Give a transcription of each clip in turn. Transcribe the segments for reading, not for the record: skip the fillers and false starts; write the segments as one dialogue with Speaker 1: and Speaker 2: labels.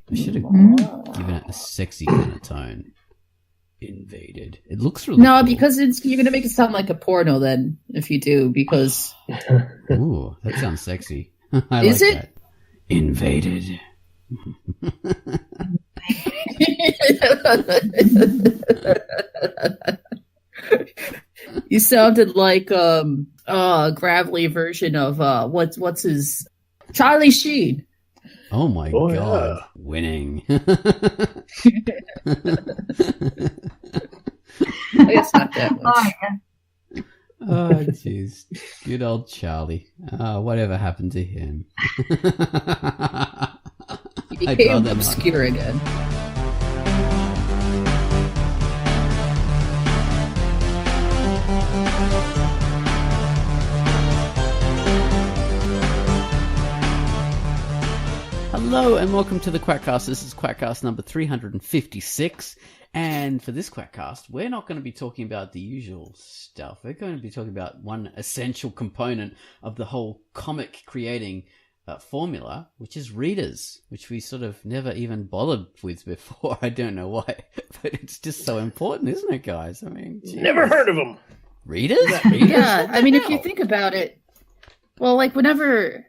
Speaker 1: I should have given it a sexy kind of tone. Invaded. It looks really cool.
Speaker 2: Because you're going to make it sound like a porno then, if you do, because...
Speaker 1: Ooh, that sounds sexy.
Speaker 2: Is it?
Speaker 1: That. Invaded.
Speaker 2: You sounded like a gravelly version of what's his Charlie Sheen.
Speaker 1: Oh my god. Yeah. Winning.
Speaker 2: It's not that much.
Speaker 1: Oh jeez. Good old Charlie. Whatever happened to him?
Speaker 2: He became obscure again.
Speaker 1: Hello and welcome to the Quackcast. This is Quackcast number 356. And for this Quackcast, we're not going to be talking about the usual stuff. We're going to be talking about one essential component of the whole comic creating formula, which is readers, which we sort of never even bothered with before. I don't know why, but it's just so important, isn't it, guys? I mean, geez.
Speaker 3: Never heard of them.
Speaker 1: Readers?
Speaker 2: Yeah, I mean, if you think about it, well, like whenever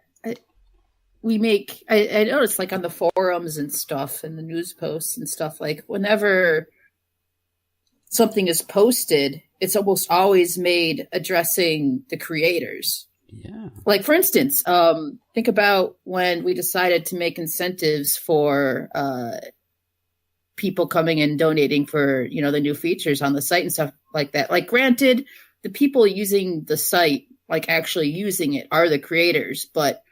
Speaker 2: we make, I notice like on the forums and stuff and the news posts and stuff, like whenever something is posted, it's almost always made addressing the creators.
Speaker 1: Yeah.
Speaker 2: Like for instance, think about when we decided to make incentives for people coming and donating for, the new features on the site and stuff like that. Like granted, the people using the site, like actually using it, are the creators, but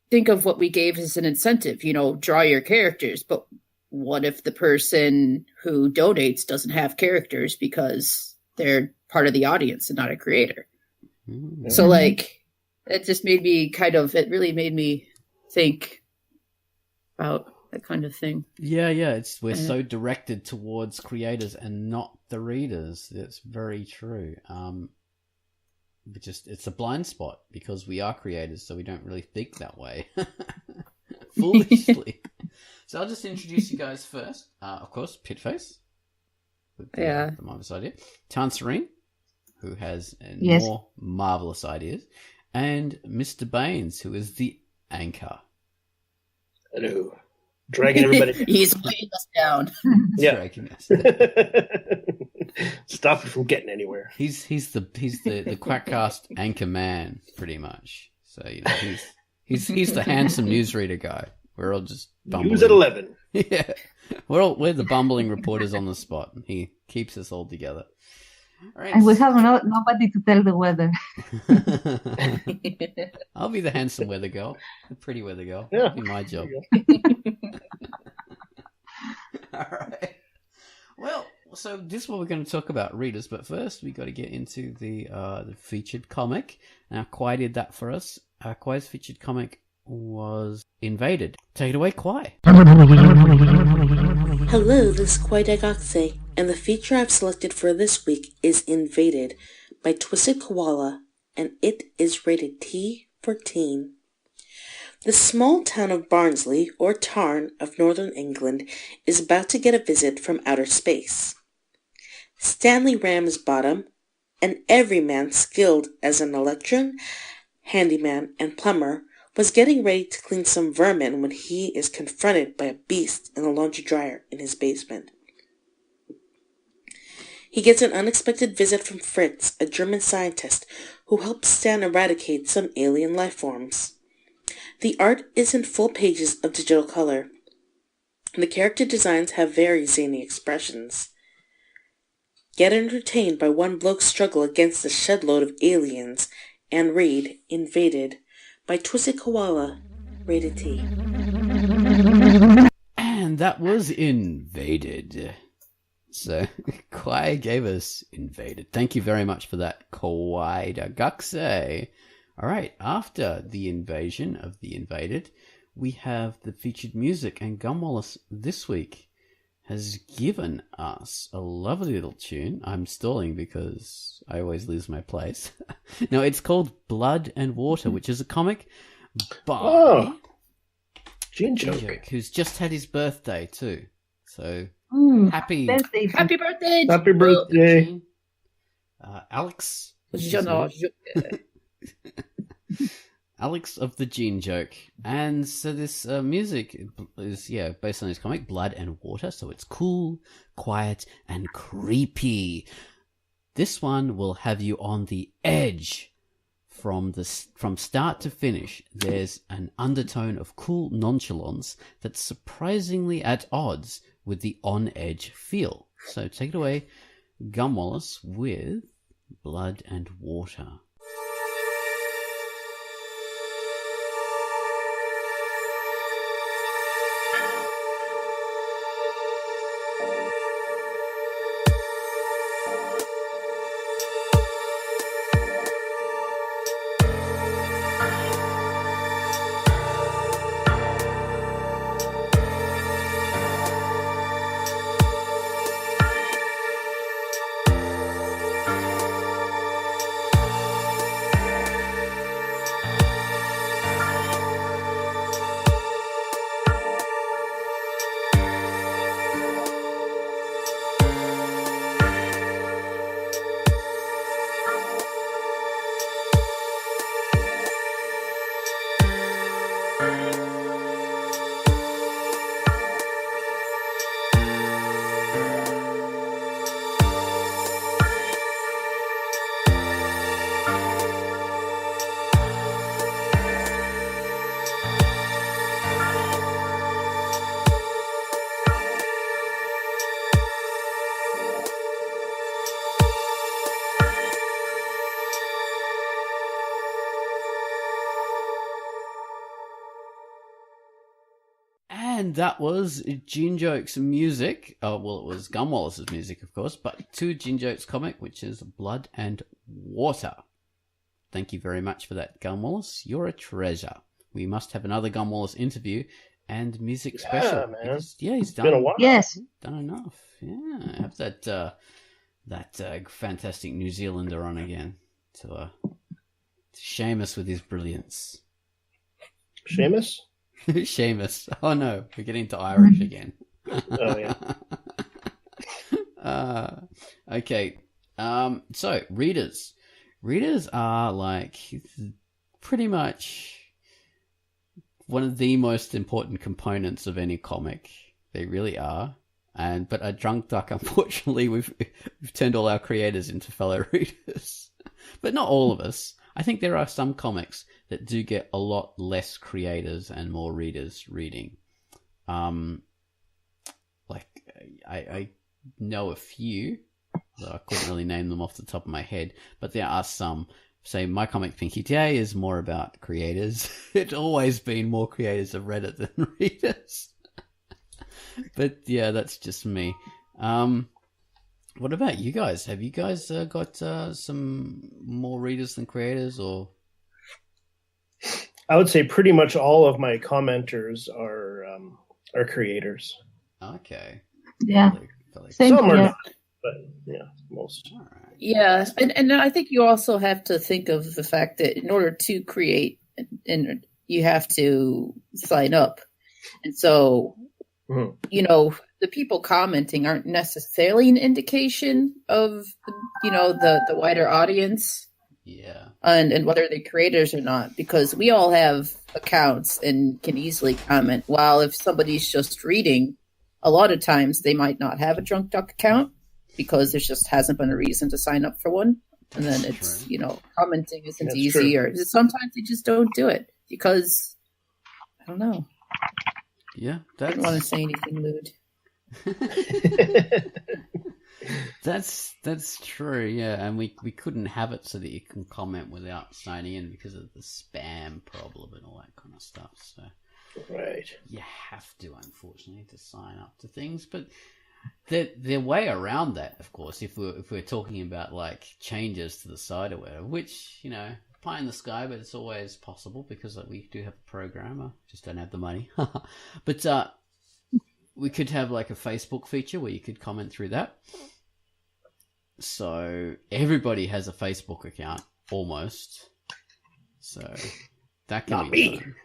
Speaker 2: think of what we gave as an incentive, draw your characters. But what if the person who donates doesn't have characters because they're part of the audience and not a creator? Mm-hmm. So like, it just made me it really made me think about that kind of thing.
Speaker 1: Yeah. We're so directed towards creators and not the readers. That's very true. It's a blind spot because we are creators, so we don't really think that way. Foolishly. So I'll just introduce you guys first. Of course, Pitface. The marvelous idea. Tanserine, who has more marvelous ideas. And Mr. Baines, who is the anchor.
Speaker 3: Hello. Dragging everybody.
Speaker 2: He's weighing us down.
Speaker 3: Yeah.
Speaker 1: Dragging us down.
Speaker 3: Stop it from getting anywhere.
Speaker 1: He's the Quackcast anchor man, pretty much. So he's the handsome newsreader guy. We're all just bumbling.
Speaker 3: News at 11.
Speaker 1: Yeah, we're the bumbling reporters on the spot. He keeps us all together.
Speaker 4: All right. And we have nobody to tell the weather.
Speaker 1: I'll be the handsome weather girl, the pretty weather girl.
Speaker 3: Yeah.
Speaker 1: That'll be my job. All right. Well. So this is what we're going to talk about, readers. But first, we got to get into the featured comic. Now, Kwai did that for us. Kwai's featured comic was Invaded. Take it away, Kwai.
Speaker 5: Hello, this is Kwai Dagakse, and the feature I've selected for this week is Invaded by Twisted Koala, and it is rated T for teen. The small town of Barnsley, or Tarn, of northern England, is about to get a visit from outer space. Stanley Ramsbottom, an everyman skilled as an electrician, handyman, and plumber, was getting ready to clean some vermin when he is confronted by a beast in the laundry dryer in his basement. He gets an unexpected visit from Fritz, a German scientist, who helps Stan eradicate some alien life forms. The art is in full pages of digital color. The character designs have very zany expressions. Get entertained by one bloke's struggle against a shed-load of aliens and read Invaded by Twisted Koala, rated T.
Speaker 1: And that was Invaded. So, Kwai gave us Invaded. Thank you very much for that, Kwai Dagakse. All right, after the invasion of the invaded, we have the featured music, and Gumwallace this week has given us a lovely little tune. I'm stalling because I always lose my place. No, it's called Blood and Water, which is a comic by...
Speaker 3: Gene
Speaker 1: Gene
Speaker 3: Joke.
Speaker 1: Joke, who's just had his birthday too. So happy
Speaker 4: Birthday.
Speaker 2: Happy birthday!
Speaker 3: Happy birthday.
Speaker 1: Gene. Alex. Alex of the Gene Joke. And so this music is, based on his comic, Blood and Water. So it's cool, quiet, and creepy. This one will have you on the edge from start to finish. There's an undertone of cool nonchalance that's surprisingly at odds with the on-edge feel. So take it away, Gum Wallace, with Blood and Water. And that was Gene Joke's music. Well, it was Gum Wallace's music, of course, but to Gene Joke's comic, which is Blood and Water. Thank you very much for that, Gum Wallace. You're a treasure. We must have another Gum Wallace interview and music special.
Speaker 3: Man.
Speaker 1: Because, he's done.
Speaker 3: Been a while.
Speaker 4: Yes.
Speaker 1: Done enough. Yeah, have that fantastic New Zealander on again to shame us with his brilliance.
Speaker 3: Seamus?
Speaker 1: Seamus. Oh no, we're getting to Irish again.
Speaker 3: Oh yeah.
Speaker 1: Okay. So readers are like pretty much one of the most important components of any comic. They really are. But at Drunk Duck, unfortunately, we've turned all our creators into fellow readers. But not all of us. I think there are some comics that do get a lot less creators and more readers reading. Like I know a few, though I couldn't really name them off the top of my head, but there are some. Say, My Comic Pinky Day is more about creators. It's always been more creators have read it than readers. But yeah, that's just me. What about you guys? Have you guys got some more readers than creators, or?
Speaker 3: I would say pretty much all of my commenters are creators.
Speaker 1: Okay.
Speaker 4: Yeah. Same
Speaker 3: Some are
Speaker 4: here.
Speaker 3: not, but yeah, most.
Speaker 1: All right.
Speaker 2: Yeah, and I think you also have to think of the fact that in order to create, and you have to sign up, and so the people commenting aren't necessarily an indication of the wider audience.
Speaker 1: Yeah.
Speaker 2: And whether they're creators or not, because we all have accounts and can easily comment. While if somebody's just reading, a lot of times they might not have a Drunk Duck account because there just hasn't been a reason to sign up for one. And then it's, commenting isn't
Speaker 3: That's
Speaker 2: easy,
Speaker 3: true.
Speaker 2: or sometimes they just don't do it because, I don't know.
Speaker 1: Yeah.
Speaker 2: I don't want to say anything lewd.
Speaker 1: That's true, yeah, and we couldn't have it so that you can comment without signing in because of the spam problem and all that kind of stuff. So
Speaker 3: Right.
Speaker 1: you have to, unfortunately, to sign up to things. But the way around that, of course, if we're talking about like changes to the site or whatever, which pie in the sky, but it's always possible because we do have a programmer, just don't have the money. But we could have like a Facebook feature where you could comment through that. So everybody has a Facebook account, almost. So that can
Speaker 3: Not
Speaker 1: be
Speaker 3: me.
Speaker 1: done.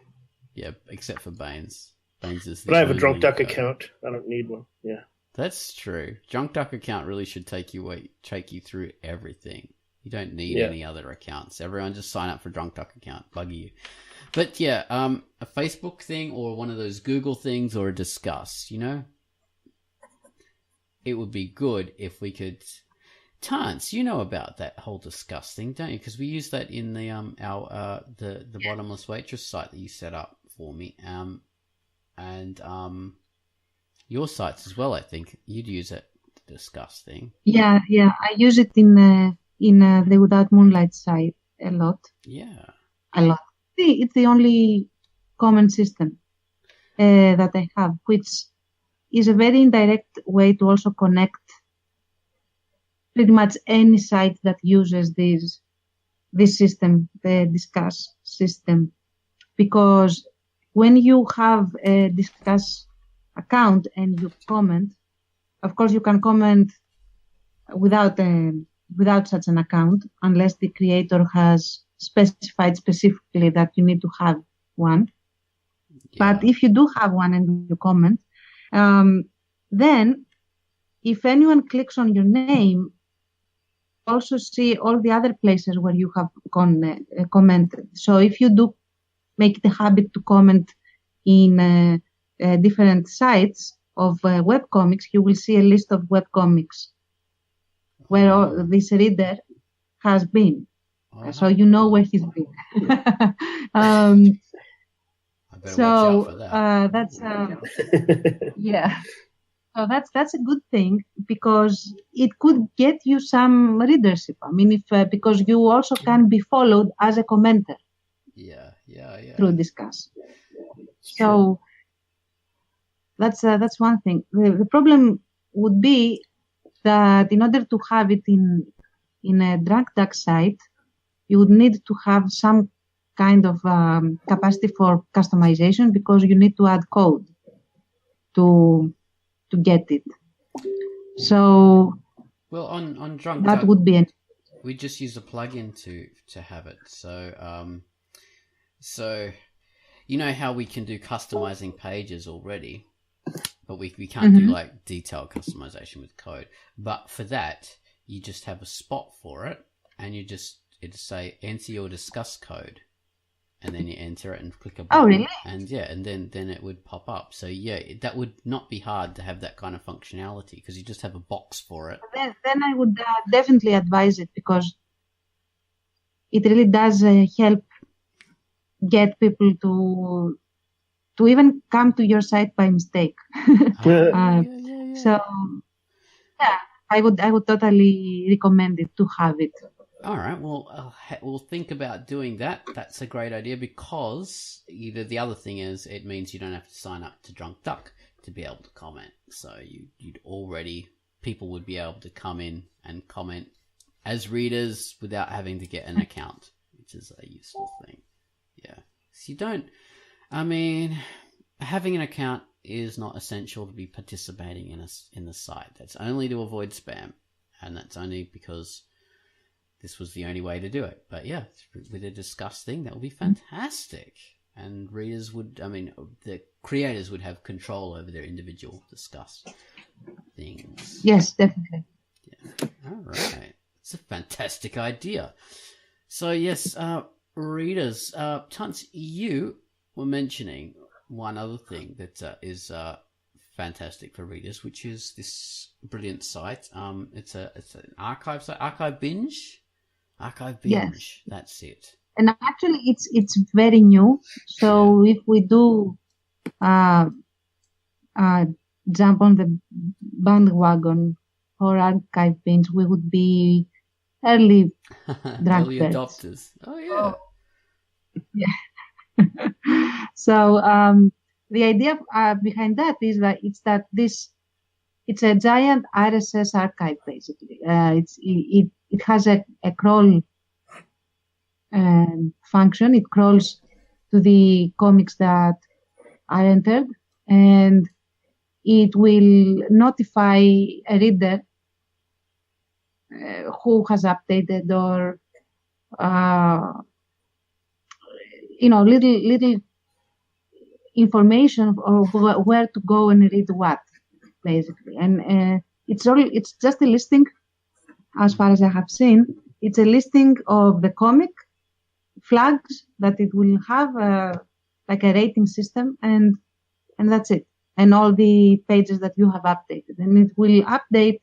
Speaker 1: Yeah, except for Baines. explains this.
Speaker 3: But I have a Drunk Duck account. I don't need one. Yeah.
Speaker 1: That's true. Drunk Duck account really should take you through everything. You don't need any other accounts. Everyone just sign up for Drunk Duck account. Buggy you. But yeah, a Facebook thing or one of those Google things or a Discuss, it would be good if we could. Tance, you know about that whole Discuss thing, don't you? Because we use that in the the Bottomless Waitress site that you set up for me, and your sites as well. I think you'd use it, the Discuss thing.
Speaker 4: Yeah. I use it in the Without Moonlight site a lot.
Speaker 1: Yeah,
Speaker 4: a lot. It's the only common system that I have, which is a very indirect way to also connect pretty much any site that uses this system, the Discuss system, because when you have a Discuss account and you comment, of course you can comment without such an account unless the creator has specified specifically that you need to have one. Yeah. But if you do have one and you comment, then if anyone clicks on your name, also see all the other places where you have commented. So if you do make it a habit to comment in different sites of webcomics, you will see a list of webcomics where this reader has been. So you know where he's been. That's yeah. So that's a good thing because it could get you some readership. I mean, if because you also can be followed as a commenter.
Speaker 1: Yeah.
Speaker 4: Through Discuss. So that's one thing. The problem would be that in order to have it in a Drunk Duck site, you would need to have some kind of capacity for customization because you need to add code to get it. So
Speaker 1: on Drunk
Speaker 4: that
Speaker 1: Duck,
Speaker 4: would be
Speaker 1: we just use a plugin to have it. So you know how we can do customizing pages already, but we can't do like detailed customization with code. But for that, you just have a spot for it, and it'd say enter your Discuss code. And then you enter it and click a button.
Speaker 4: Oh, really?
Speaker 1: And and then it would pop up. So yeah, that would not be hard to have that kind of functionality because you just have a box for it.
Speaker 4: Then I would definitely advise it because it really does help get people to even come to your site by mistake. So yeah, I would totally recommend it to have it.
Speaker 1: All right, well, we'll think about doing that. That's a great idea because the other thing is it means you don't have to sign up to Drunk Duck to be able to comment. So people would be able to come in and comment as readers without having to get an account, which is a useful thing. Yeah. So having an account is not essential to be participating in the site. That's only to avoid spam, and that's only because this was the only way to do it. But yeah, with a Discuss thing, that would be fantastic. And the creators would have control over their individual Discuss things.
Speaker 4: Yes, definitely.
Speaker 1: Yeah. All right. It's a fantastic idea. So yes, readers, Tunts, you were mentioning one other thing that is fantastic for readers, which is this brilliant site. It's an archive site, Archive Binge.
Speaker 4: Yes.
Speaker 1: That's it.
Speaker 4: And actually, it's very new. So if we do jump on the bandwagon for Archive Binge, we would be early
Speaker 1: early adopters. Oh yeah.
Speaker 4: Yeah. So the idea behind that is that it's a giant RSS archive basically. It has a crawl function. It crawls to the comics that are entered, and it will notify a reader who has updated or little information or where to go and read what, basically. And it's just a listing, as far as I have seen. It's a listing of the comic flags that it will have like a rating system, and that's it. And all the pages that you have updated, and it will update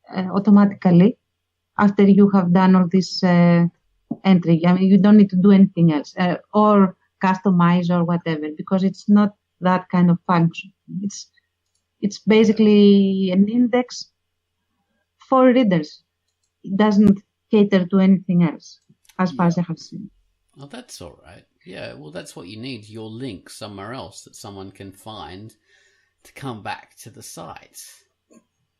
Speaker 4: automatically after you have done all this entry. I mean, you don't need to do anything else or customize or whatever, because it's not that kind of function. It's basically an index for readers. It doesn't cater to anything else, as far as I have seen.
Speaker 1: Well, that's all right. Yeah, well, that's what you need, your link somewhere else that someone can find to come back to the site.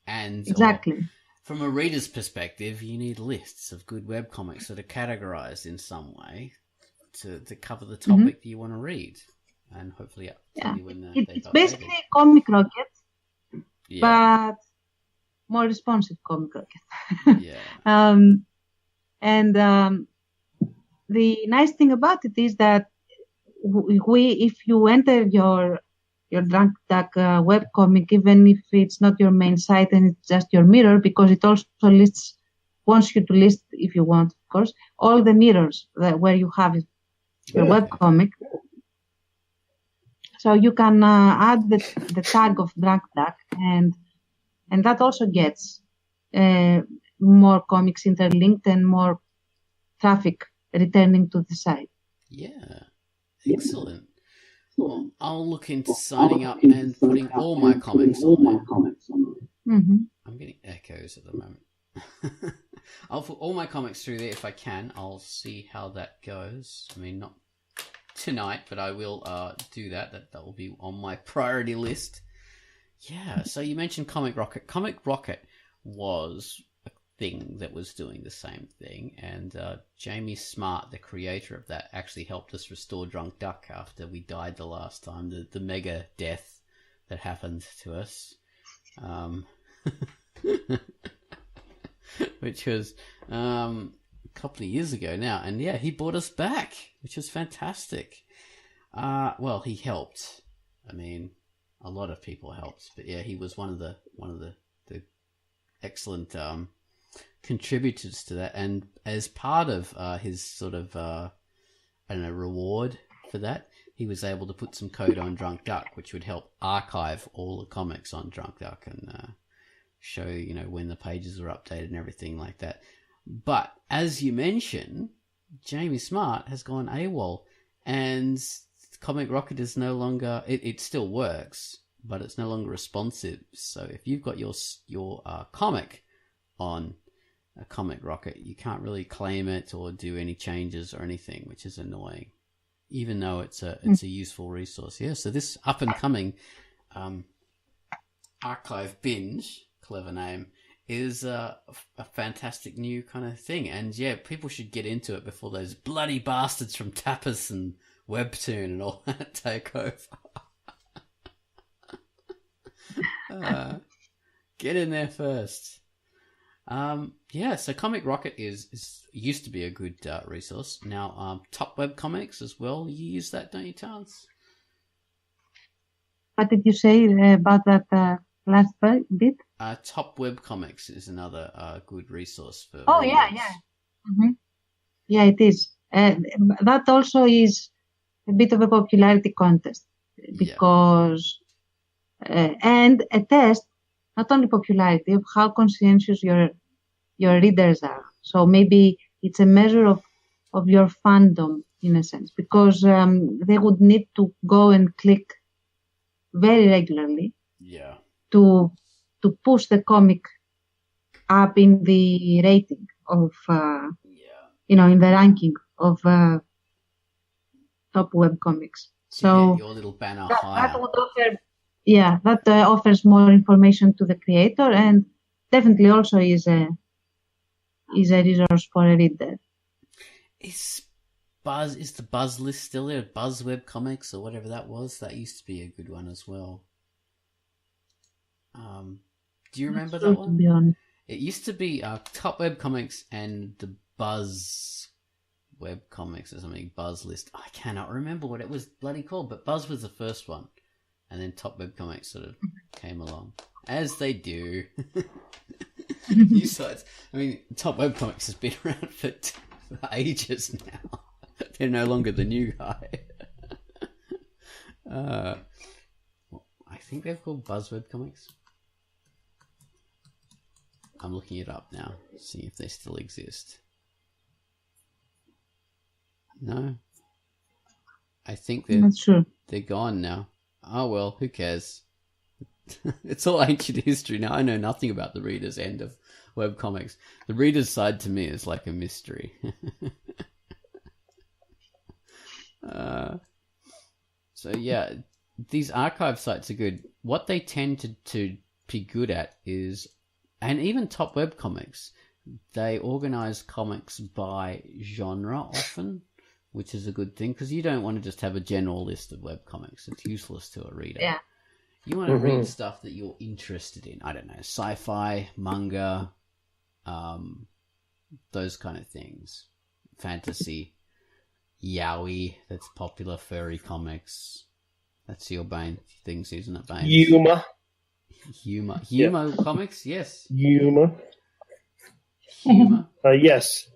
Speaker 1: And
Speaker 4: exactly.
Speaker 1: From a reader's perspective, you need lists of good webcomics that are categorized in some way to cover the topic that you want to read. And hopefully tell you when
Speaker 4: it's basically Comic Rocket, but more responsive Comic Rocket. The nice thing about it is that if you enter your Drunk Duck webcomic, even if it's not your main site and it's just your mirror, because it also wants you to list, if you want, of course, all the mirrors where you have your webcomic. So you can add the tag of Drunk Duck, and that also gets more comics interlinked and more traffic returning to the site.
Speaker 1: Yeah, excellent. Well, I'll look into signing up and putting all my comics on there. I'm getting echoes at the moment. I'll put all my comics through there if I can. I'll see how that goes. I mean, not tonight, but I will do that. That will be on my priority list. Yeah, so you mentioned Comic Rocket. Comic Rocket was a thing that was doing the same thing, and Jamie Smart, the creator of that, actually helped us restore Drunk Duck after we died the last time, the mega death that happened to us, which was a couple of years ago now, and yeah, he brought us back, which was fantastic. Well, he helped. I mean, a lot of people helped, but yeah, he was one of the excellent contributors to that, and as part of his sort of reward for that, he was able to put some code on Drunk Duck, which would help archive all the comics on Drunk Duck and show when the pages were updated and everything like that. But as you mentioned, Jamie Smart has gone AWOL, and Comic Rocket is no longer. It still works, but it's no longer responsive. So if you've got your comic on a Comic Rocket, you can't really claim it or do any changes or anything, which is annoying, even though it's a useful resource. Yeah, so this up and coming Archive Binge, clever name, is a fantastic new kind of thing. And yeah, people should get into it before those bloody bastards from Tapas and Webtoon and all that take over. Get in there first. So Comic Rocket used to be a good resource. Now, Top Web Comics as well. You use that, don't you, Chance?
Speaker 4: What did you say about that last bit?
Speaker 1: Top Web Comics is another good resource for.
Speaker 4: Oh, readers. Yeah. Mm-hmm. Yeah, it is. That also is a bit of a popularity contest because, and a test, not only popularity, of how conscientious your readers are. So maybe it's a measure of your fandom in a sense, because they would need to go and click very regularly.
Speaker 1: Yeah.
Speaker 4: To push the comic up in the rating of in the ranking of top web comics. So
Speaker 1: your little banner higher.
Speaker 4: That would offer, that offers more information to the creator, and definitely also is a resource for a reader.
Speaker 1: Is the Buzz list still there? Buzz Web Comics or whatever that was? That used to be a good one as well. Do you remember that one?
Speaker 4: To be honest.
Speaker 1: It used to be Top Web Comics and the Buzz web comics or something. Buzz list. I cannot remember what it was bloody called, but Buzz was the first one, and then Top Web Comics sort of came along, as they do. New sites. I mean, Top Web Comics has been around for ages now. They're no longer the new guy. I think they're called Buzz Web Comics. I'm looking it up now, see if they still exist. No, I think
Speaker 4: I'm not sure.
Speaker 1: they're gone now. Oh well, who cares? It's all ancient history now. I know nothing about the reader's end of webcomics. The reader's side to me is like a mystery. So yeah, these archive sites are good. What they tend to be good at is, and even Top Web Comics, they organize comics by genre often, which is a good thing, because you don't want to just have a general list of web comics. It's useless to a reader.
Speaker 4: Yeah.
Speaker 1: You want to read stuff that you're interested in. I don't know, sci-fi, manga, those kind of things. Fantasy, yaoi, that's popular, furry comics. That's your Bane things, isn't it, Bane? Humor comics, yes.
Speaker 3: Humor. Yes.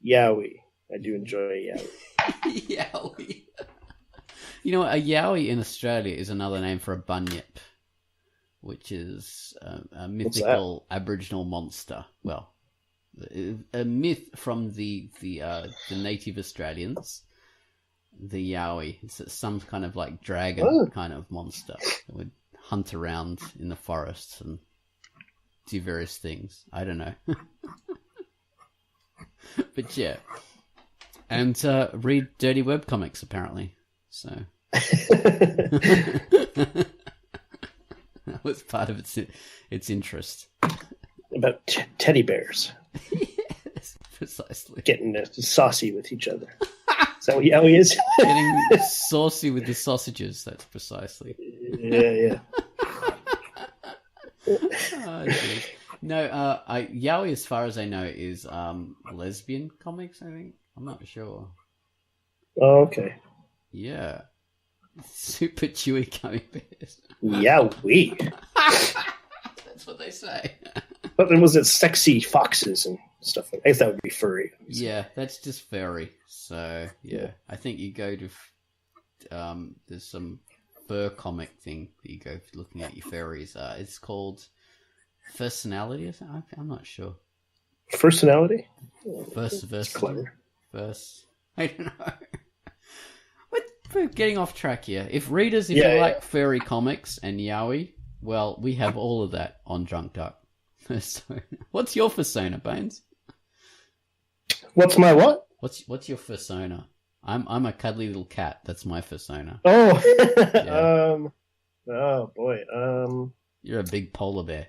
Speaker 3: Yaoi. I do enjoy yaoi.
Speaker 1: Yaoi. You know what? A yaoi in Australia is another name for a bunyip, which is a mythical Aboriginal monster. Well, a myth from the native Australians. The yaoi. It's some kind of like dragon kind of monster that would hunt around in the forests and do various things. I don't know. But yeah. And read dirty webcomics, apparently. So that was part of its interest.
Speaker 3: About teddy bears.
Speaker 1: Yes, precisely.
Speaker 3: Getting saucy with each other. Is that what yaoi is?
Speaker 1: Getting saucy with the sausages, that's precisely.
Speaker 3: Yeah.
Speaker 1: Oh, no, yaoi, as far as I know, is lesbian comics, I think. I'm not sure.
Speaker 3: Oh, okay.
Speaker 1: Yeah. Super chewy gummy bears.
Speaker 3: Yowie.
Speaker 1: That's what they say.
Speaker 3: But then was it sexy foxes and stuff? I guess that would be furry.
Speaker 1: Yeah, that's just furry. So, yeah. I think you go to... there's some fur comic thing that you go looking at your furries. It's called Personality or something? I'm not sure.
Speaker 3: Personality?
Speaker 1: First.
Speaker 3: Clever.
Speaker 1: First. I don't know. We're getting off track here. If you like furry comics and yaoi, well, we have all of that on Drunk Duck. So, what's your persona, Baines?
Speaker 3: What's my what?
Speaker 1: What's your persona? I'm a cuddly little cat. That's my persona.
Speaker 3: Oh,
Speaker 1: Yeah.
Speaker 3: Oh boy.
Speaker 1: You're a big polar bear.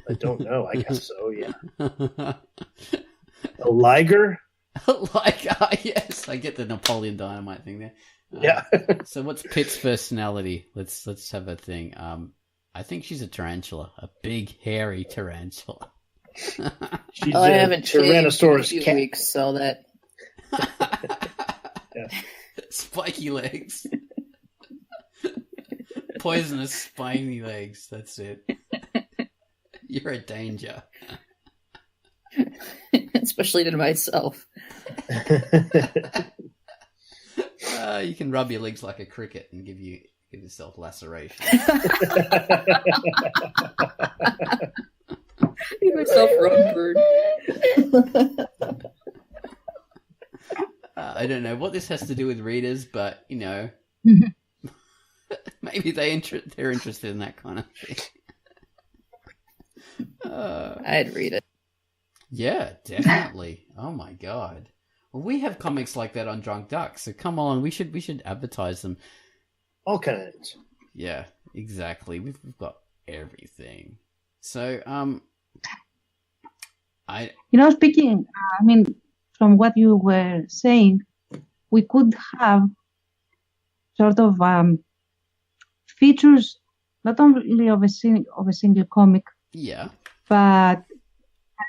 Speaker 3: I don't know. I guess so. Yeah. A liger.
Speaker 1: Yes, I get the Napoleon Dynamite thing there.
Speaker 3: Yeah.
Speaker 1: So what's Pitt's personality? Let's have a thing. I think she's a tarantula, a big hairy tarantula.
Speaker 3: She's
Speaker 2: I haven't
Speaker 3: Tyrannosaurus
Speaker 2: shaved in a few
Speaker 3: cat.
Speaker 2: weeks, so that
Speaker 1: Spiky legs, poisonous spiny legs. That's it. You're a danger,
Speaker 2: especially to myself.
Speaker 1: You can rub your legs like a cricket and give yourself laceration.
Speaker 2: Give myself rug burn.
Speaker 1: I don't know what this has to do with readers, but maybe they're interested in that kind of thing.
Speaker 2: I'd read it.
Speaker 1: Yeah, definitely. Oh my god. Well, we have comics like that on Drunk Duck, so come on, we should advertise them.
Speaker 3: All kinds.
Speaker 1: Yeah, exactly. We've got everything. So,
Speaker 4: Speaking, from what you were saying, we could have sort of features not only of a single comic,
Speaker 1: yeah,
Speaker 4: but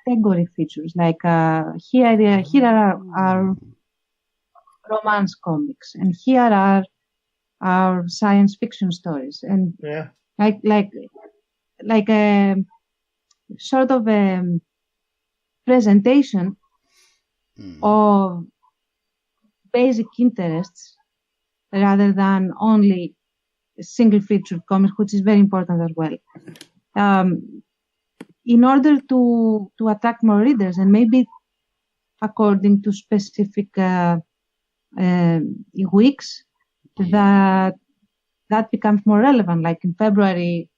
Speaker 4: category features. Like here are romance comics, and here are our science fiction stories, and like a sort of a presentation of basic interests rather than only single featured comics, which is very important as well. In order to attract more readers, and maybe according to specific weeks, that becomes more relevant. Like in February,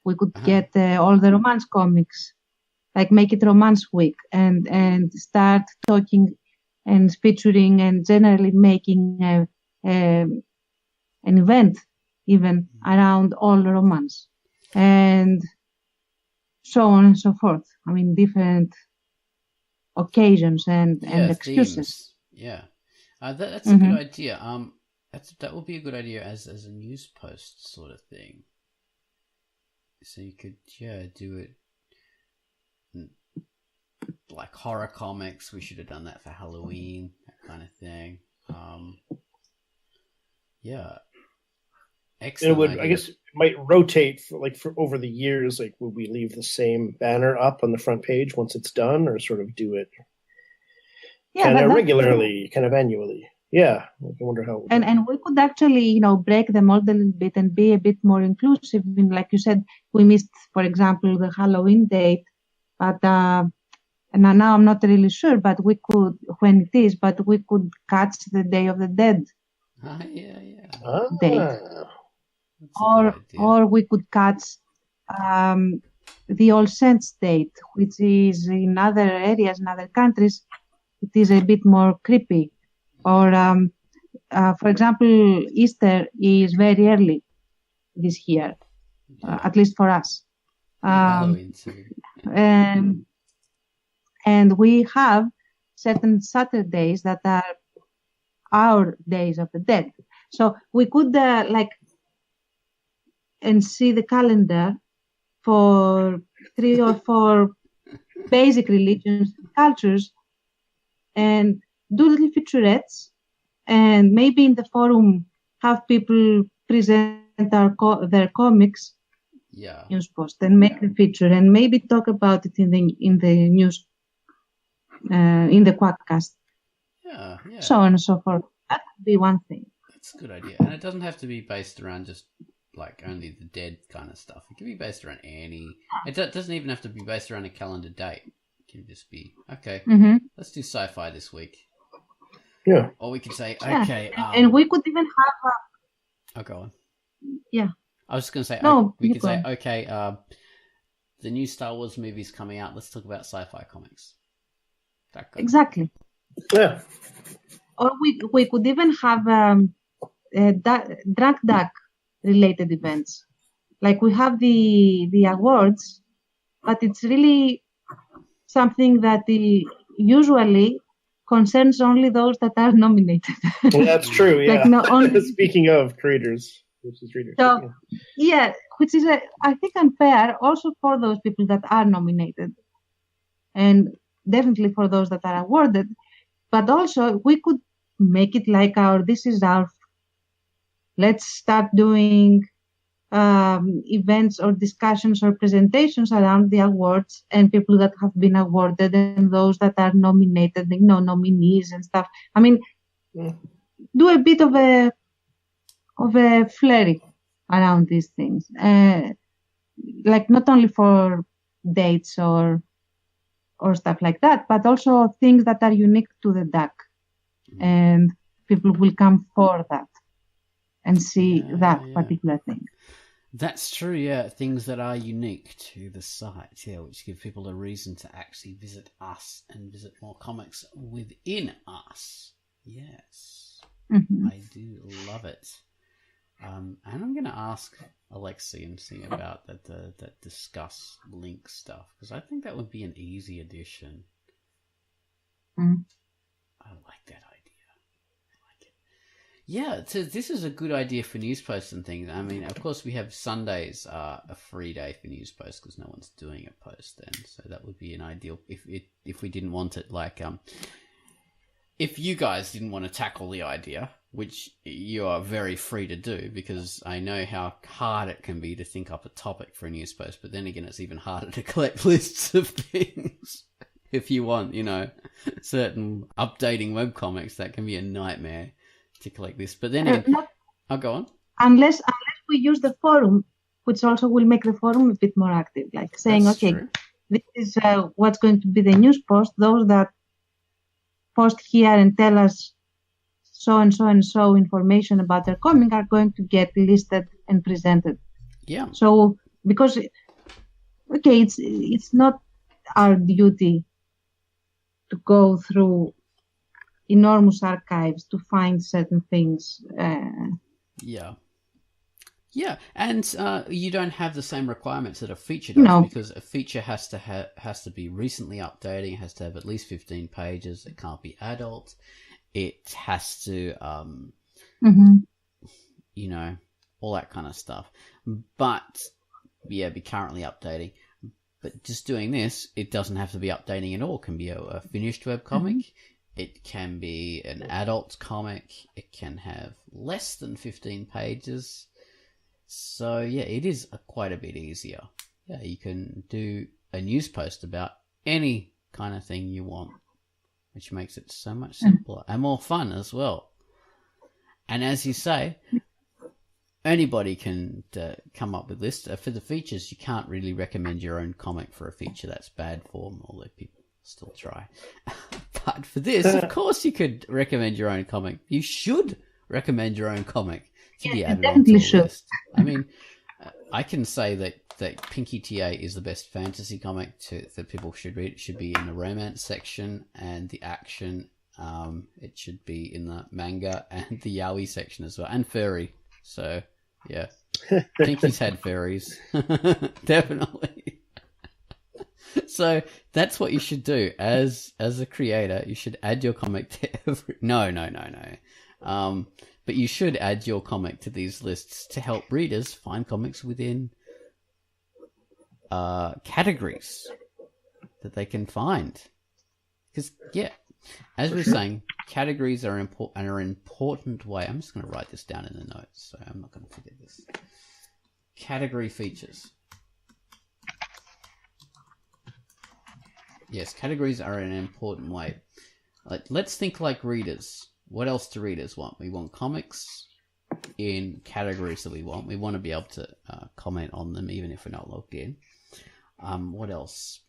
Speaker 4: we could get all the romance comics, like make it Romance Week, and start talking and featuring and generally making an event even around all romance, and so on and so forth. I mean, different occasions and excuses.
Speaker 1: Themes. Yeah, that's a good idea. That would be a good idea as a news post sort of thing. So you could do it like horror comics. We should have done that for Halloween, that kind of thing. Excellent.
Speaker 3: It would, I guess, it might rotate for over the years. Like, would we leave the same banner up on the front page once it's done, or sort of do it kind of regularly, kind of annually? Yeah, I wonder how.
Speaker 4: And we could actually, break the mold a little bit and be a bit more inclusive. I mean, like you said, we missed, for example, the Halloween date, but and now I'm not really sure, but we could, when it is, but we could catch the Day of the Dead date. Or we could catch the All Saints date, which is in other areas, in other countries, it is a bit more creepy. Or, for example, Easter is very early this year, at least for us. And we have certain Saturdays that are our Days of the Dead. So we could and see the calendar for 3 or 4 basic religions and cultures, and do little featurettes, and maybe in the forum have people present their comics news post and make a feature, and maybe talk about it in the news, in the Quackcast. So on and so forth. That would be one thing.
Speaker 1: That's a good idea, and it doesn't have to be based around just like only the dead kind of stuff. It can be based around any. It doesn't even have to be based around a calendar date. It can just be let's do sci-fi this week.
Speaker 3: Yeah.
Speaker 1: Or we could say, okay.
Speaker 4: And we could even have.
Speaker 1: Go on.
Speaker 4: Yeah.
Speaker 1: I was just going to say, we could say, okay, the new Star Wars movie's coming out. Let's talk about sci-fi comics.
Speaker 4: Exactly.
Speaker 3: Yeah.
Speaker 4: Or we could even have Drunk Duck related events. Like we have the awards, but it's really something that usually concerns only those that are nominated.
Speaker 3: Well, that's true, yeah.
Speaker 4: Like
Speaker 3: Speaking of creators versus readers.
Speaker 4: So, which is, I think, unfair also for those people that are nominated, and definitely for those that are awarded. But also, we could make it like let's start doing events or discussions or presentations around the awards and people that have been awarded and those that are nominated, nominees and stuff. I mean, do a bit of a flurry around these things, like not only for dates or stuff like that, but also things that are unique to the duck, and people will come for that and see that particular thing.
Speaker 1: That's true, yeah. Things that are unique to the site, which give people a reason to actually visit us and visit more comics within us. Yes, I do love it. And I'm going to ask Alexi and see about that discuss link stuff, because I think that would be an easy addition. I like that idea. Yeah, so this is a good idea for news posts and things. I mean, of course, we have Sundays a free day for news posts because no one's doing a post then. So that would be an ideal if we didn't want it like if you guys didn't want to tackle the idea, which you are very free to do, because I know how hard it can be to think up a topic for a news post, but then again, it's even harder to collect lists of things. If you want, certain updating webcomics, that can be a nightmare to collect this. But then again, I'll go on.
Speaker 4: Unless we use the forum, which also will make the forum a bit more active, like saying,
Speaker 1: That's
Speaker 4: okay,
Speaker 1: true.
Speaker 4: this is what's going to be the news post. Those that post here and tell us so and so and so information about their comic are going to get listed and presented.
Speaker 1: Yeah.
Speaker 4: So because it's not our duty to go through enormous archives to find certain things.
Speaker 1: Yeah. Yeah, and you don't have the same requirements that a feature does, because a feature has to be recently updating, it has to have at least 15 pages, it can't be adult, it has to, all that kind of stuff. But, yeah, be currently updating. But just doing this, it doesn't have to be updating at all. It can be a finished webcomic. It can be an adult comic. It can have less than 15 pages. So, yeah, it is quite a bit easier. Yeah, you can do a news post about any kind of thing you want, which makes it so much simpler and more fun as well. And as you say, anybody can come up with lists. For the features, you can't really recommend your own comic for a feature. That's bad form, although people still try. But for this, of course you could recommend your own comic. You should recommend your own comic to be added onto the list. I mean, I can say that Pinky TA is the best fantasy comic that people should read. It should be in the romance section and the action. It should be in the manga and the yaoi section as well, and furry. So, yeah. Pinky's had fairies. Definitely. So, that's what you should do. As a creator, you should add your comic to every... No. But you should add your comic to these lists to help readers find comics within categories that they can find. Because, yeah, as we're saying, categories are an important way. I'm just going to write this down in the notes, so I'm not going to forget this. Category features. Yes, categories are an important way. Let's think like readers. What else do readers want? We want comics in categories that we want. We want to be able to comment on them even if we're not logged in. What else?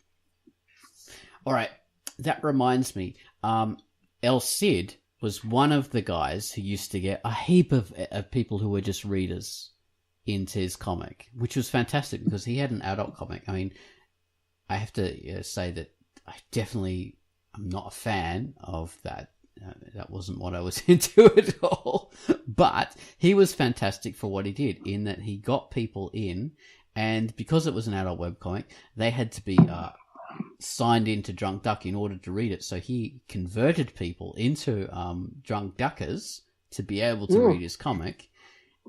Speaker 1: All right, that reminds me. El Cid was one of the guys who used to get a heap of people who were just readers into his comic, which was fantastic because he had an adult comic. I mean, I have to say that I definitely am not a fan of that. That wasn't what I was into at all. But he was fantastic for what he did, in that he got people in, and because it was an adult webcomic, they had to be signed into Drunk Duck in order to read it. So he converted people into Drunk Duckers to be able to read his comic.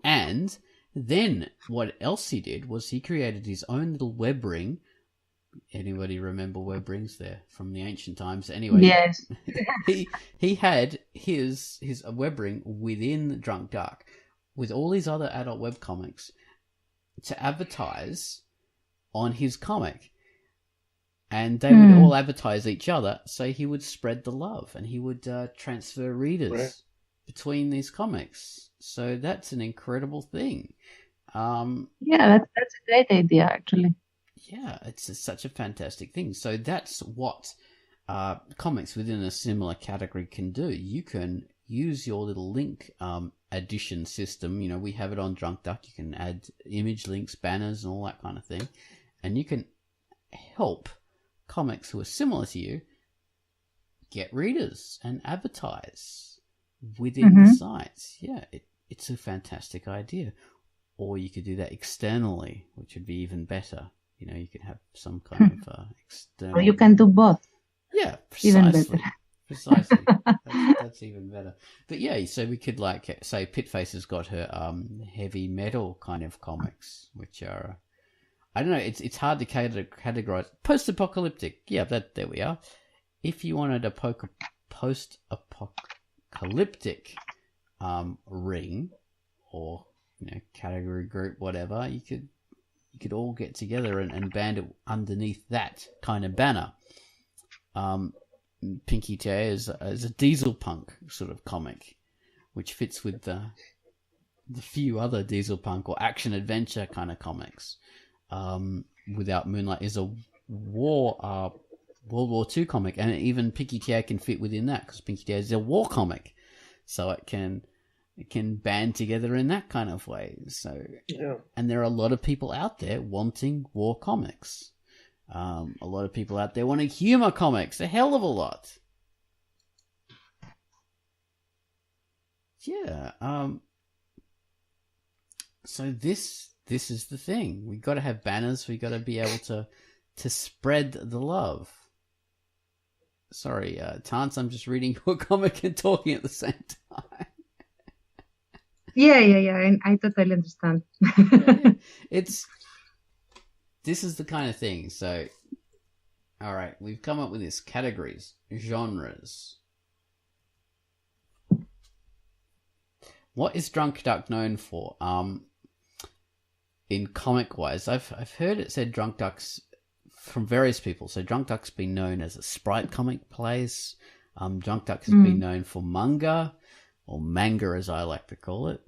Speaker 1: And then what else he did was he created his own little web ring. Anybody remember web rings there from the ancient times? Anyway,
Speaker 4: yes.
Speaker 1: he had his web ring within Drunk Duck with all these other adult web comics to advertise on his comic, and they would all advertise each other. So he would spread the love, and he would transfer readers between these comics. So that's an incredible thing.
Speaker 4: Yeah, that's a great idea, actually.
Speaker 1: Yeah, it's such a fantastic thing. So that's what comics within a similar category can do. You can use your little link addition system. You know, we have it on Drunk Duck. You can add image links, banners, and all that kind of thing. And you can help comics who are similar to you get readers and advertise within the sites. Yeah, it's a fantastic idea. Or you could do that externally, which would be even better. You know, you could have some kind of external...
Speaker 4: Or you can do both.
Speaker 1: Yeah, precisely.
Speaker 4: Even better.
Speaker 1: Precisely. That's even better. But yeah, so we could, like, say Pitface has got her heavy metal kind of comics, which are... I don't know, it's hard to categorize. Post-apocalyptic. Yeah, there we are. If you wanted a post-apocalyptic ring or category group, whatever, you could all get together and band it underneath that kind of banner. Pinky Tear is a diesel punk sort of comic, which fits with the few other diesel punk or action adventure kind of comics. Without Moonlight is a World War II comic, and even Pinky Tear can fit within that because Pinky Tear is a war comic, so it can band together in that kind of way. So, and there are a lot of people out there wanting war comics. A lot of people out there wanting humor comics, a hell of a lot. Yeah. So this is the thing. We got to have banners. We got to be able to spread the love. Sorry, Tance, I'm just reading your comic and talking at the same time.
Speaker 4: Yeah. I totally understand.
Speaker 1: This is the kind of thing. So, all right, we've come up with this: categories, genres. What is Drunk Duck known for? In comic wise, I've heard it said Drunk Duck's from various people. So Drunk Duck's been known as a sprite comic place. Drunk Duck has been known for manga, or manga as I like to call it,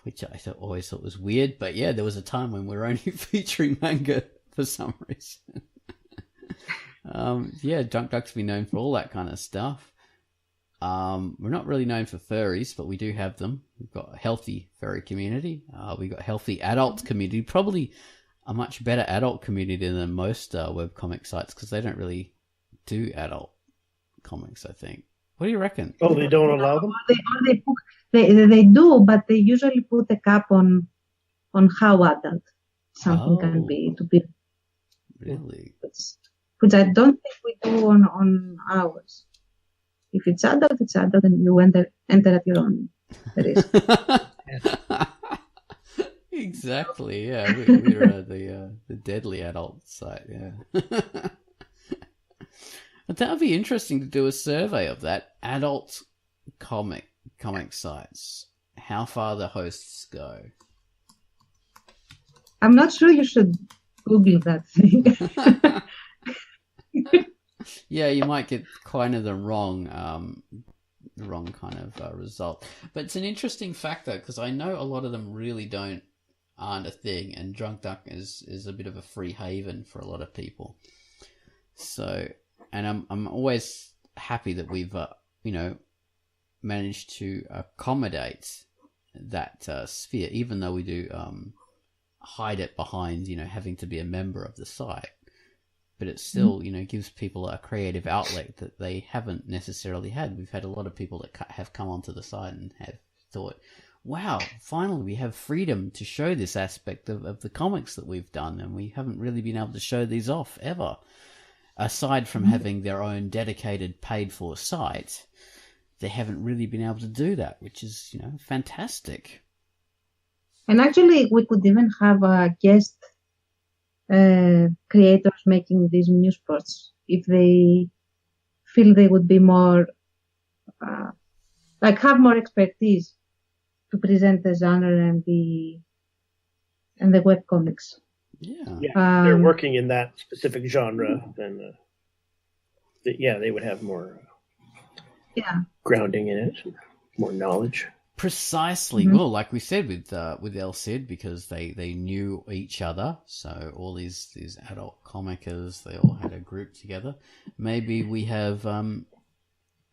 Speaker 1: which I always thought was weird. But yeah, there was a time when we were only featuring manga for some reason. Yeah, Drunk Duck's been known for all that kind of stuff. We're not really known for furries, but we do have them. We've got a healthy furry community. We've got a healthy adult community, probably a much better adult community than most webcomic sites because they don't really do adult comics, I think. What do you reckon?
Speaker 3: Oh, they don't allow them?
Speaker 4: They do, but they usually put a cap on how adult something can be to be.
Speaker 1: Really?
Speaker 4: Which I don't think we do on ours. If it's adult, and you enter at your own risk.
Speaker 1: Exactly, yeah. We're the deadly adult site, yeah. But that would be interesting to do a survey of that. Adult comic sites. How far the hosts go.
Speaker 4: I'm not sure you should Google that thing.
Speaker 1: Yeah, you might get kind of the wrong kind of result. But it's an interesting factor because I know a lot of them really aren't a thing, and Drunk Duck is a bit of a free haven for a lot of people. So, and I'm always happy that we've managed to accommodate that sphere, even though we do hide it behind having to be a member of the site. But it still, gives people a creative outlet that they haven't necessarily had. We've had a lot of people that have come onto the site and have thought, wow, finally we have freedom to show this aspect of the comics that we've done, and we haven't really been able to show these off ever. Aside from having their own dedicated paid-for site, they haven't really been able to do that, which is, fantastic.
Speaker 4: And actually, we could even have a guest creators making these news sports if they feel they would be more have more expertise to present the genre and the web comics.
Speaker 3: Yeah, they're working in that specific genre, then they would have more grounding in it, more knowledge.
Speaker 1: Precisely. Mm-hmm. Well, like we said with El Cid, because they knew each other, so all these adult comicers, they all had a group together. Maybe we have an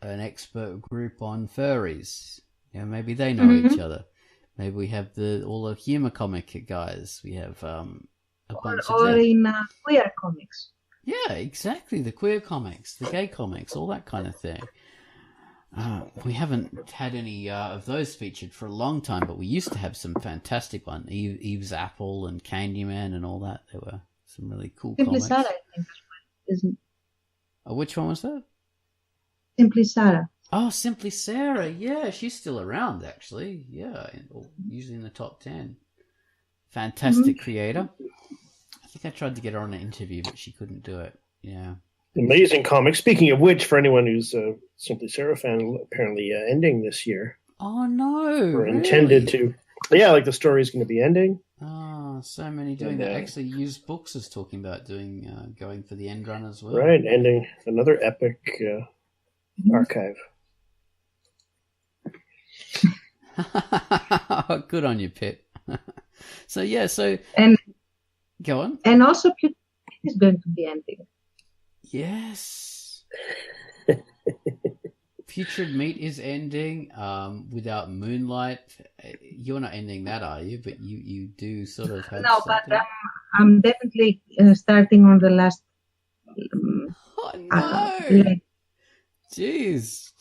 Speaker 1: expert group on furries. Maybe they know each other. Maybe we have all the humor comic guys. We have a bunch of them.
Speaker 4: Or in queer comics.
Speaker 1: Yeah, exactly. The queer comics, the gay comics, all that kind of thing. We haven't had any of those featured for a long time, but we used to have some fantastic ones. Eve's Apple and Candyman and all that. There were some really cool
Speaker 4: Simply
Speaker 1: comics.
Speaker 4: Sarah, I think, isn't
Speaker 1: which one was that?
Speaker 4: Simply Sarah.
Speaker 1: Oh, Simply Sarah. Yeah, she's still around, actually. Yeah, usually in the top 10. Fantastic creator. I think I tried to get her on an interview, but she couldn't do it. Yeah.
Speaker 3: Amazing comic. Speaking of which, for anyone who's a Simply Sarah fan, apparently ending this year.
Speaker 1: Oh no!
Speaker 3: Or intended to. Yeah, like the story's going to be ending.
Speaker 1: Oh, so many doing that. Actually, Used Books is talking about going for the end run as well.
Speaker 3: Right, ending another epic archive.
Speaker 1: Good on you, Pit. So
Speaker 4: and
Speaker 1: go on.
Speaker 4: And also, is going to be ending.
Speaker 1: Yes. Putrid Meat is ending. Without Moonlight, you're not ending that, are you? But you do sort of have.
Speaker 4: No,
Speaker 1: something.
Speaker 4: but I'm definitely starting on the last.
Speaker 1: Oh no! Jeez,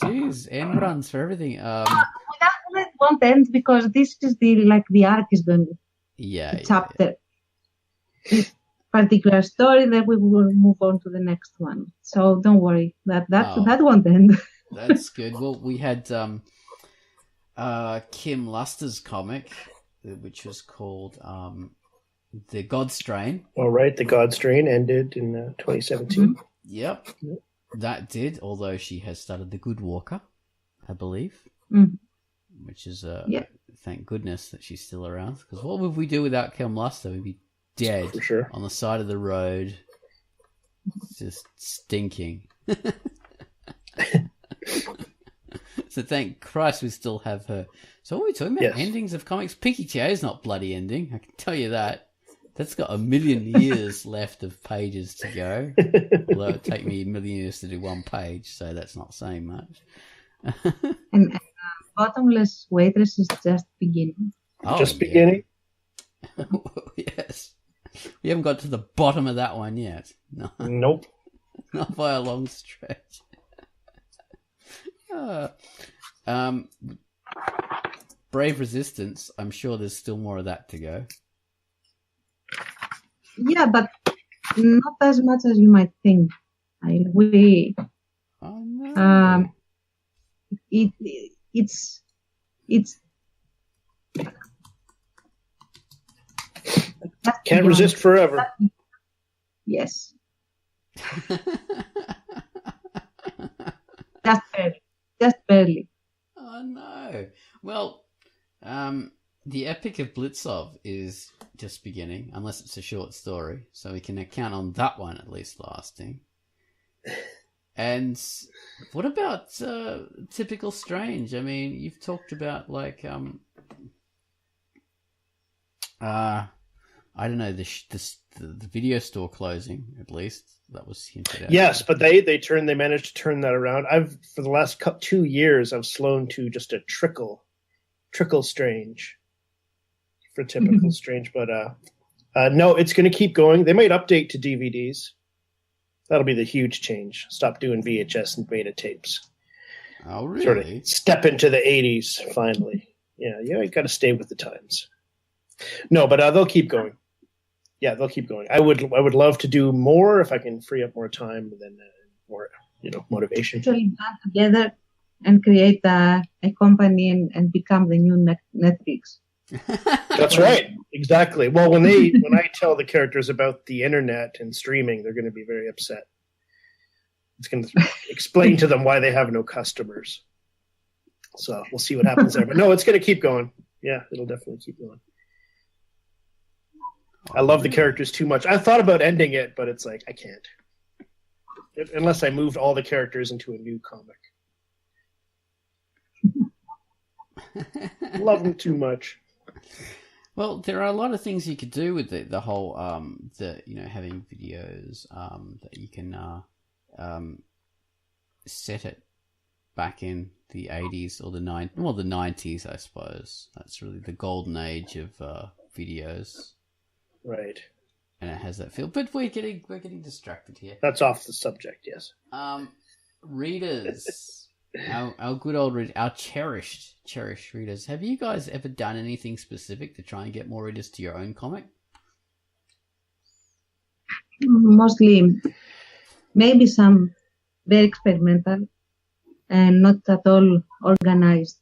Speaker 1: end runs for everything.
Speaker 4: It won't end because this is the arc is going. Chapter. This particular story, then we will move on to the next one. So don't worry, that won't end.
Speaker 1: That's good. Well, we had Kim Luster's comic, which was called The God Strain.
Speaker 3: All right, The God Strain ended in 2017.
Speaker 1: Mm-hmm. Yep, that did. Although she has started The Good Walker, I believe, which is thank goodness that she's still around. Because what would we do without Kim Luster? We'd be dead
Speaker 3: for sure
Speaker 1: on the side of the road, just stinking. So thank Christ we still have her. So what are we talking about? Yes. Endings of comics? Pinky Tia is not bloody ending, I can tell you that. That's got 1,000,000 years left of pages to go. Although it'd take me 1,000,000 years to do one page, so that's not saying much.
Speaker 4: and Bottomless Waitress is just beginning.
Speaker 3: Just beginning?
Speaker 1: Yes. We haven't got to the bottom of that one yet. No.
Speaker 3: Nope.
Speaker 1: Not by a long stretch. Brave Resistance, I'm sure there's still more of that to go.
Speaker 4: Yeah, but not as much as you might think. It's
Speaker 3: can't resist forever.
Speaker 4: Yes. Just barely.
Speaker 1: Oh no. Well, the Epic of Blitzov is just beginning, unless it's a short story, so we can count on that one at least lasting. And what about Typical Strange? I mean, you've talked about I don't know, the video store closing, at least that was hinted at.
Speaker 3: Yes, but they managed to turn that around. For the last 2 years I've slowed to just a trickle Strange for Typical Strange, but no, it's going to keep going. They might update to DVDs. That'll be the huge change. Stop doing VHS and beta tapes.
Speaker 1: Oh, really?
Speaker 3: Sort of step into the 80s finally. Yeah, you got to stay with the times. No, but they'll keep going. Yeah, they'll keep going. I would love to do more if I can free up more time and then more motivation.
Speaker 4: Actually, band together and create a company and become the new Netflix.
Speaker 3: That's right. Exactly. Well, when I tell the characters about the internet and streaming, they're going to be very upset. It's going to explain to them why they have no customers. So we'll see what happens there. But no, it's going to keep going. Yeah, it'll definitely keep going. I love the characters too much. I thought about ending it, but it's like I can't. Unless I moved all the characters into a new comic. Love them too much.
Speaker 1: Well, there are a lot of things you could do with the whole having videos that you can set it back in the 80s or the 90s, I suppose. That's really the golden age of videos.
Speaker 3: Right.
Speaker 1: And it has that feel. But we're getting distracted here.
Speaker 3: That's off the subject, yes.
Speaker 1: Readers. Our good old readers, our cherished readers. Have you guys ever done anything specific to try and get more readers to your own comic?
Speaker 4: Mostly, maybe some very experimental and not at all organized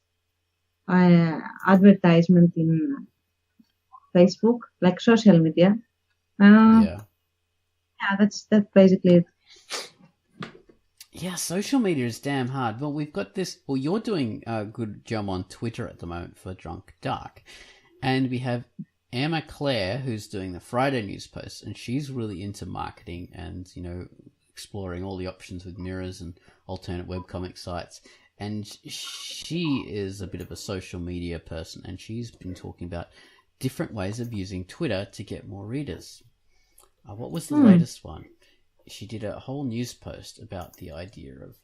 Speaker 4: advertisement in Facebook, like social media. Yeah, that's basically it.
Speaker 1: Yeah, social media is damn hard. Well, we've got this. Well, you're doing a good job on Twitter at the moment for Drunk Dark. And we have Emma Claire, who's doing the Friday news posts, and she's really into marketing and, exploring all the options with mirrors and alternate webcomic sites. And she is a bit of a social media person, and she's been talking about different ways of using Twitter to get more readers. What was the latest one? She did a whole news post about the idea of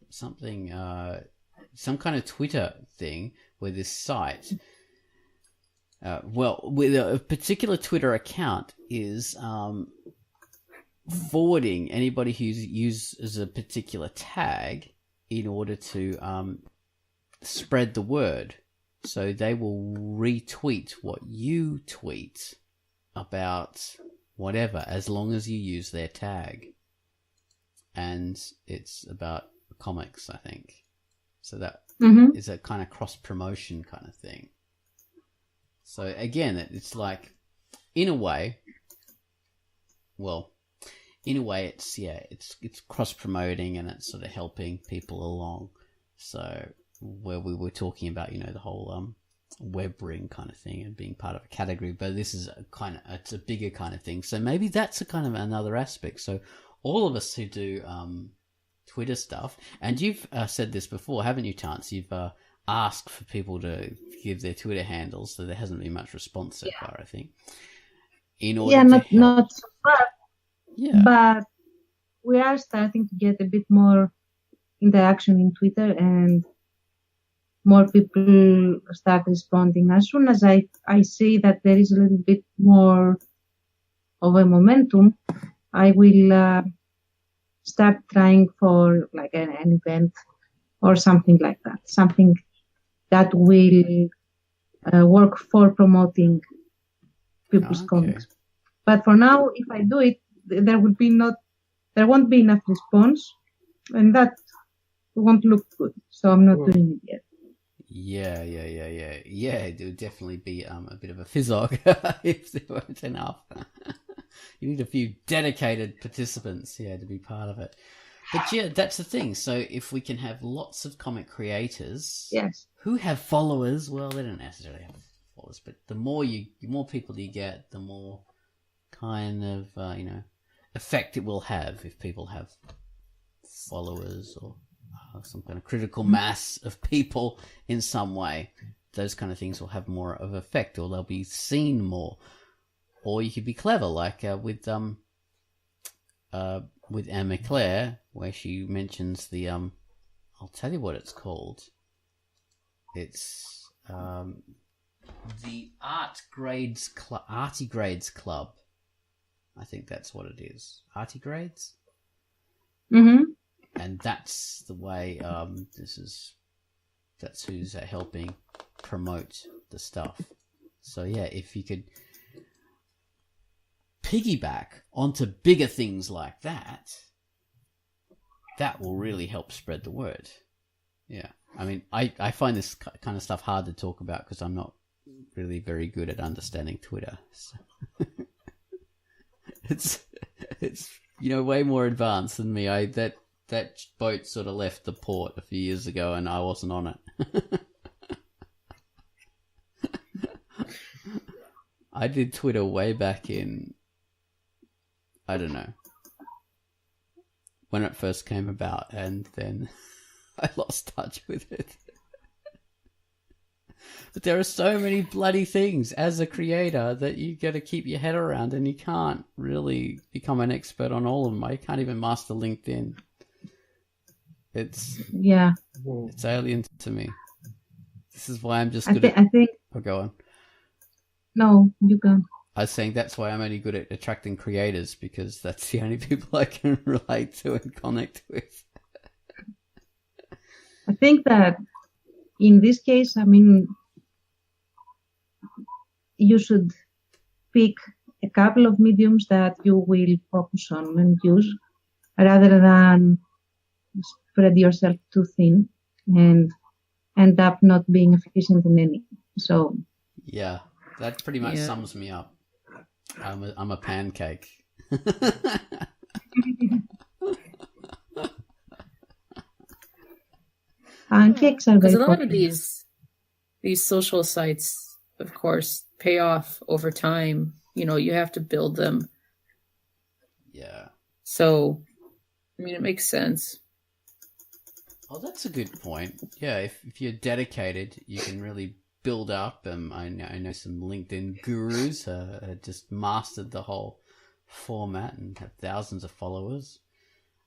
Speaker 1: some kind of Twitter thing where this site, with a particular Twitter account is forwarding anybody who uses a particular tag in order to spread the word. So they will retweet what you tweet about whatever, as long as you use their tag. And it's about comics, I think. So that is a kind of cross-promotion kind of thing. So again, it's like, in a way, it's cross-promoting and it's sort of helping people along. So where we were talking about, the whole web ring kind of thing and being part of a category, but this is it's a bigger kind of thing. So maybe that's a kind of another aspect. So all of us who do Twitter stuff, and you've said this before, haven't you, Chance? You've asked for people to give their Twitter handles, so there hasn't been much response so far, I think.
Speaker 4: Not so far.
Speaker 1: Yeah.
Speaker 4: But we are starting to get a bit more interaction in Twitter, and more people start responding. As soon as I see that there is a little bit more of a momentum, I will start trying for like an event or something like that. Something that will work for promoting people's comics. But for now, if I do it, there won't be enough response, and that won't look good. So I'm not doing it yet.
Speaker 1: Yeah. It would definitely be a bit of a fizzog if there weren't enough. You need a few dedicated participants, to be part of it. But yeah, that's the thing. So if we can have lots of comic creators who have followers, well, they don't necessarily have followers, but the more people you get, the more kind of effect it will have if people have followers or some kind of critical mass of people in some way. Those kind of things will have more of effect, or they'll be seen more. Or you could be clever, like with Emma Claire, where she mentions the I'll tell you what it's called. It's the Arty Grades Club. I think that's what it is. Arty Grades?
Speaker 4: Mm-hmm.
Speaker 1: And that's the way, that's who's helping promote the stuff. So yeah, if you could piggyback onto bigger things like that, that will really help spread the word. Yeah. I mean, I find this kind of stuff hard to talk about because I'm not really very good at understanding Twitter. So it's way more advanced than me. That boat sort of left the port a few years ago and I wasn't on it. I did Twitter way back in, I don't know, when it first came about, and then I lost touch with it. But there are so many bloody things as a creator that you got to keep your head around, and you can't really become an expert on all of them. I can't even master LinkedIn. It's alien to me. This is why I'm just good at... Oh, go on.
Speaker 4: No, you can.
Speaker 1: I was saying that's why I'm only good at attracting creators, because that's the only people I can relate to and connect with.
Speaker 4: I think that in this case, I mean, you should pick a couple of mediums that you will focus on and use, rather than spread yourself too thin and end up not being efficient in any. So
Speaker 1: yeah, that pretty much sums me up. I'm a pancake.
Speaker 4: Pancakes are
Speaker 2: Because
Speaker 4: very
Speaker 2: a lot
Speaker 4: popular.
Speaker 2: of these social sites, of course, pay off over time. You have to build them.
Speaker 1: Yeah.
Speaker 2: So, it makes sense.
Speaker 1: Oh, that's a good point. Yeah, if you're dedicated, you can really build up. I know some LinkedIn gurus just mastered the whole format and have thousands of followers.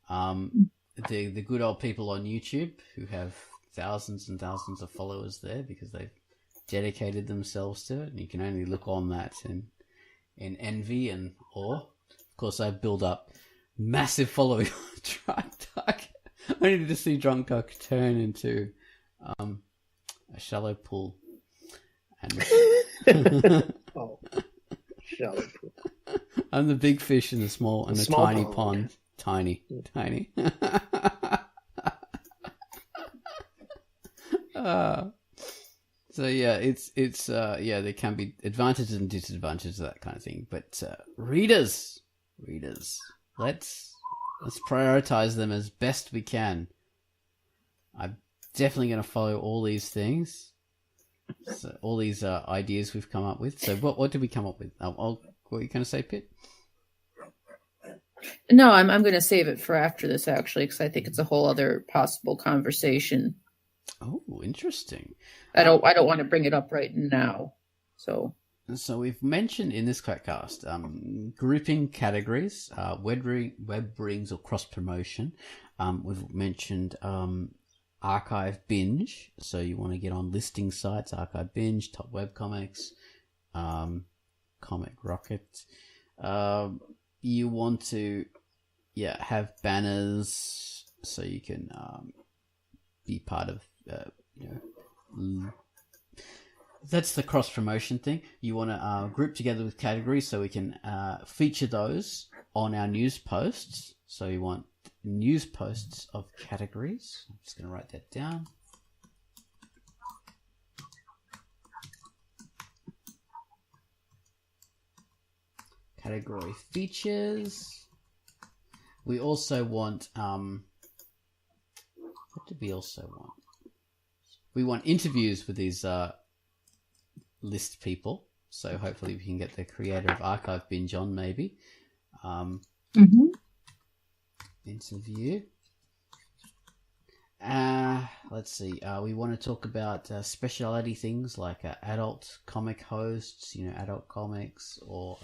Speaker 1: The good old people on YouTube who have thousands and thousands of followers there because they've dedicated themselves to it, and you can only look on that in envy and awe. Of course, I've built up massive following on Drunk Duck. I needed to see Drunk Duck turn into a shallow pool. And
Speaker 3: Oh, shallow pool.
Speaker 1: I'm the big fish in the small and the
Speaker 3: small
Speaker 1: tiny
Speaker 3: pond.
Speaker 1: pond. Tiny. So yeah, it's there can be advantages and disadvantages of that kind of thing. But readers, let's prioritize them as best we can. I'm definitely going to follow all these things, so all these ideas we've come up with. So what did we come up with? What were you going to say, Pitt?
Speaker 2: No, I'm going to save it for after this, actually, because I think it's a whole other possible conversation.
Speaker 1: Oh, interesting.
Speaker 2: I don't want to bring it up right now. So
Speaker 1: we've mentioned in this Quackcast grouping categories, web rings or cross promotion. We've mentioned archive binge. So you want to get on listing sites, archive binge, top web comics, Comic Rocket. You want to have banners so you can be part of that's the cross promotion thing. You want to group together with categories so we can feature those on our news posts. So you want news posts of categories. I'm just going to write that down. Category features. We also want what did we also want? We want interviews with these list people. So hopefully we can get the creator of Archive Binge on, maybe. Interview. Let's see. We want to talk about specialty things like adult comic hosts, adult comics, or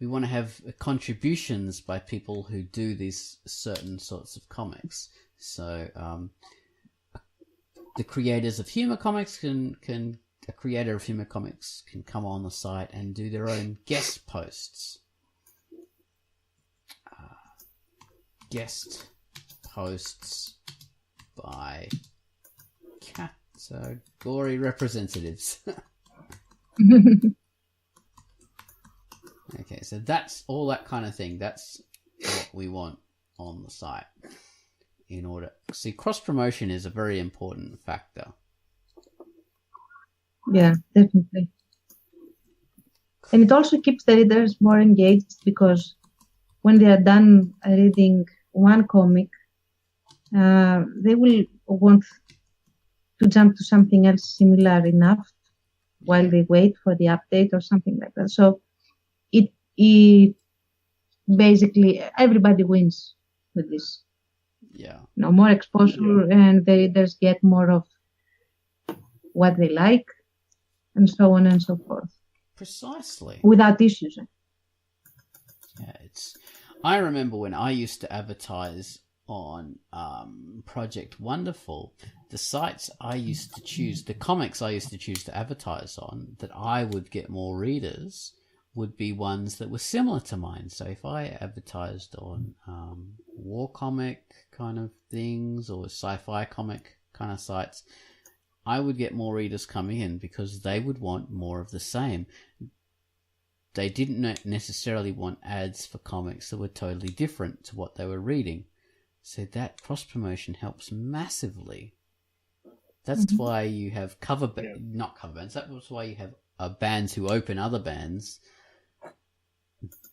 Speaker 1: we want to have contributions by people who do these certain sorts of comics. So the creators of humor comics a creator of humor comics can come on the site and do their own guest posts. Guest posts by category representatives. Okay, so that's all that kind of thing. That's what we want on the site. In order, see, cross promotion is a very important factor.
Speaker 4: Yeah, definitely. And it also keeps the readers more engaged because when they are done reading one comic, they will want to jump to something else similar enough while they wait for the update or something like that. So it basically everybody wins with this.
Speaker 1: Yeah.
Speaker 4: More exposure, and the readers get more of what they like, and so on and so forth.
Speaker 1: Precisely.
Speaker 4: Without issues.
Speaker 1: Yeah, I remember when I used to advertise on Project Wonderful, the sites I used to choose, the comics I used to choose to advertise on, that I would get more readers, would be ones that were similar to mine. So if I advertised on war comic kind of things or sci-fi comic kind of sites, I would get more readers coming in because they would want more of the same. They didn't necessarily want ads for comics that were totally different to what they were reading. So that cross-promotion helps massively. That's why you have not cover bands. That's why you have bands who open other bands.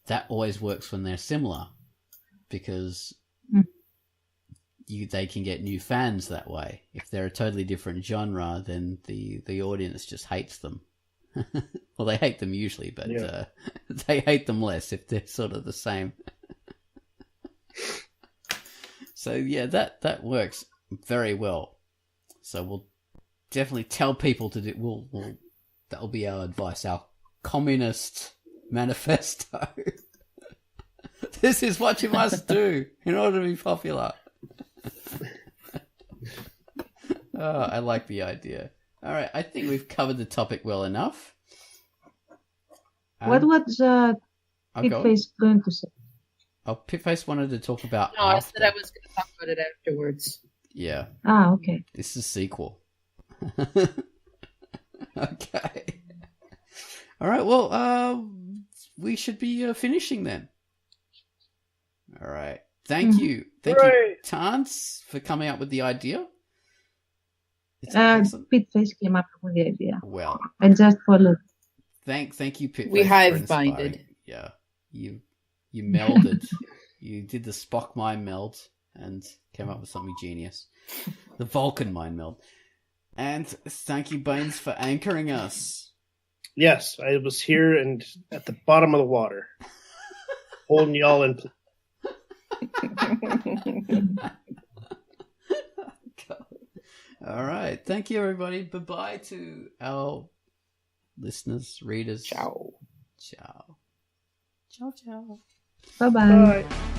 Speaker 1: That always works when they're similar, because they can get new fans that way. If they're a totally different genre, then the audience just hates them. Well, they hate them usually, but they hate them less if they're sort of the same. So yeah, that works very well. So we'll definitely tell people to do. That'll be our advice. Our communist manifesto. This is what you must do in order to be popular. Oh, I like the idea. All right, I think we've covered the topic well enough.
Speaker 4: What was Pitface going to say?
Speaker 1: Oh, Pitface wanted to talk about.
Speaker 2: No, I said I was going to talk about it afterwards.
Speaker 1: Yeah.
Speaker 4: Ah, okay.
Speaker 1: This is a sequel. Okay. All right. Well, we should be finishing then. All right. Thank you, Tance, for coming up with the idea.
Speaker 4: Pitface came up with the idea.
Speaker 1: Well,
Speaker 4: I just followed.
Speaker 1: Thank you, Pitface.
Speaker 2: We hive-minded.
Speaker 1: Yeah, you melded. You did the Spock mind meld and came up with something genius. The Vulcan mind meld. And thank you, Bones, for anchoring us.
Speaker 3: Yes, I was here and at the bottom of the water, holding y'all in.
Speaker 1: All right. Thank you, everybody. Bye-bye to our listeners, readers.
Speaker 2: Ciao.
Speaker 1: Ciao. Ciao, ciao.
Speaker 4: Bye-bye.
Speaker 3: Bye.